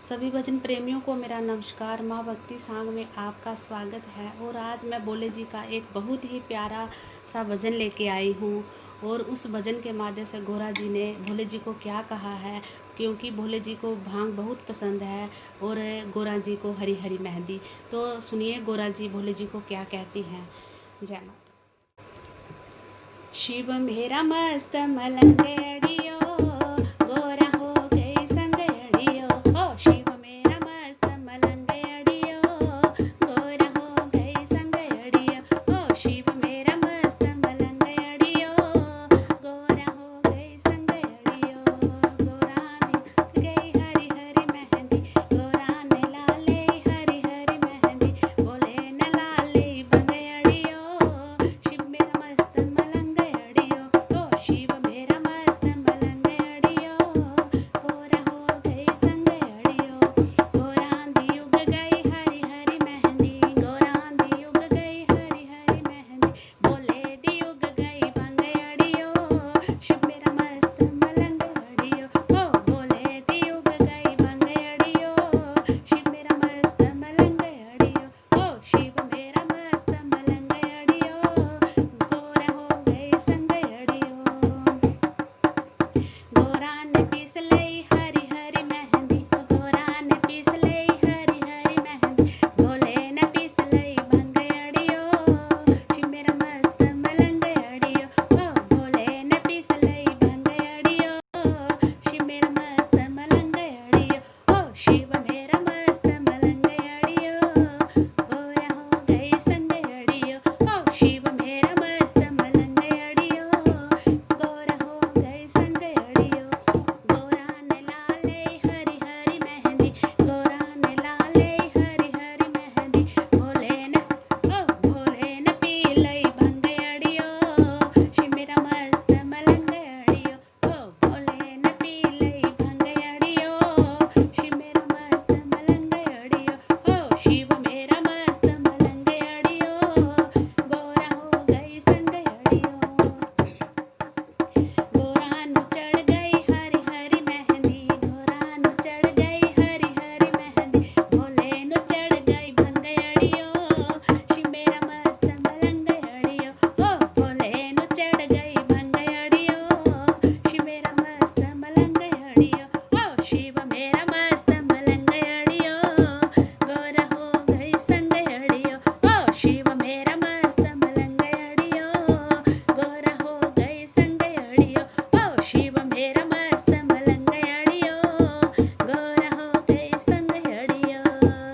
सभी भजन प्रेमियों को मेरा नमस्कार। माँ भक्ति सांग में आपका स्वागत है। और आज मैं भोले जी का एक बहुत ही प्यारा सा भजन लेके आई हूँ। और उस भजन के माध्यम से गोरा जी ने भोले जी को क्या कहा है, क्योंकि भोले जी को भांग बहुत पसंद है और गोरा जी को हरी हरी मेहंदी। तो सुनिए गोरा जी भोले जी को क्या कहती हैं। जय माता। शिव मेरा मस्त मलंग अड़ियो, गोरा हो गई संग अड़ियो। ओ शिव मेरा मस्त मलंग अड़ियो, गोरा हो गई संग अड़ियो। ओ शिव मेरा मस्त मलंग अड़ियो, गोरा हो गई संग अड़ियो। गोरा ने गई हरी हरी मेहंदी, गोरा ने लाले हरी हरी मेहंदी। बोले न लाले बंग अड़ियो, शिव मेरा मस्त मलंग अड़ियो। ओ शिव मेरा मस्त मलंग अड़ियो, गोरा हो गई संग अड़ियो। गोरांदी उग गई हरी हरी मेहंदी, गोरांदी उग गई हरी हरी मेहंदी। बोले दी उग गई भंग अड़ियो, शिव मेरा मस्त मलंग अड़ियो। ओ बोले दी उग गई भंग अड़ियो, शिव मेरा मस्त मलंग अड़ियो। ओ शिव मेरा मस्त मलंग अड़ियो, गोरा हो गई संग अड़ियो। गोरा ने पीस लई हरी हरी मेहंदी, गोरा ने पीस लई हरी हरी मेहंदी। भोले ने पीस लई भंग अड़ियो, शिव मेरा मस्त मलंग अड़ियो। ओ भोले ने पीस लई भंग अड़ियो, शिव मेरा मस्त मलंग अड़ियो। ओ शिव मेरा मस्त मलंग अड़ियो, गोरा हो गई संग अड़ियो। ओ शिव मेरा मस्त मलंग अड़ियो, गोरा हो गई संग अड़ियो। गोरा ने लाले हरी हरी मेहंदी, गोरा ने लाले हरी हरी मेहंदी। भोले ने पी लई भंग अड़ियो, शिव मेरा मस्त मलंग अड़ियो। ओ भोले ने पी लई भंग अड़ियो, शिव मेरा मस्त मलंग अड़ियो। ओ शिव मेरा मस्त मलंग अड़ियो, गोरा हो गई संग अड़ियो। गोरा नु चढ़ गई हरी हरी मेहंदी, गोरा नु चढ़ गई हरी हरी मेहंदी। भोले नु चढ़ गई भंग अड़ियो, शिव मेरा मस्त मलंग अड़ियो। ओ भोले नु चढ़ गई भंग अड़ियो, शिव मेरा मस्त मलंग अड़ियो। ओ शिव मेरा मस्त मलंग अड़ियो, गोरा हो गई संग अड़ियो। ओ शिव मेरा मस्त मलंग अड़ियो, गोरा हो गई संग अड़ियो। ओ शिव मेरा मस्त मलंग अड़ियो, गोरा हो गई संग अड़ियो।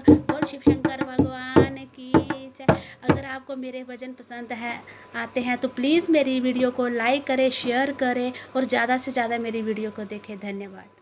बोल शिव शंकर भगवान की जय। अगर आपको मेरे भजन पसंद आते हैं तो प्लीज़ मेरी वीडियो को लाइक करें, शेयर करें और ज़्यादा से ज़्यादा मेरी वीडियो को देखें। धन्यवाद।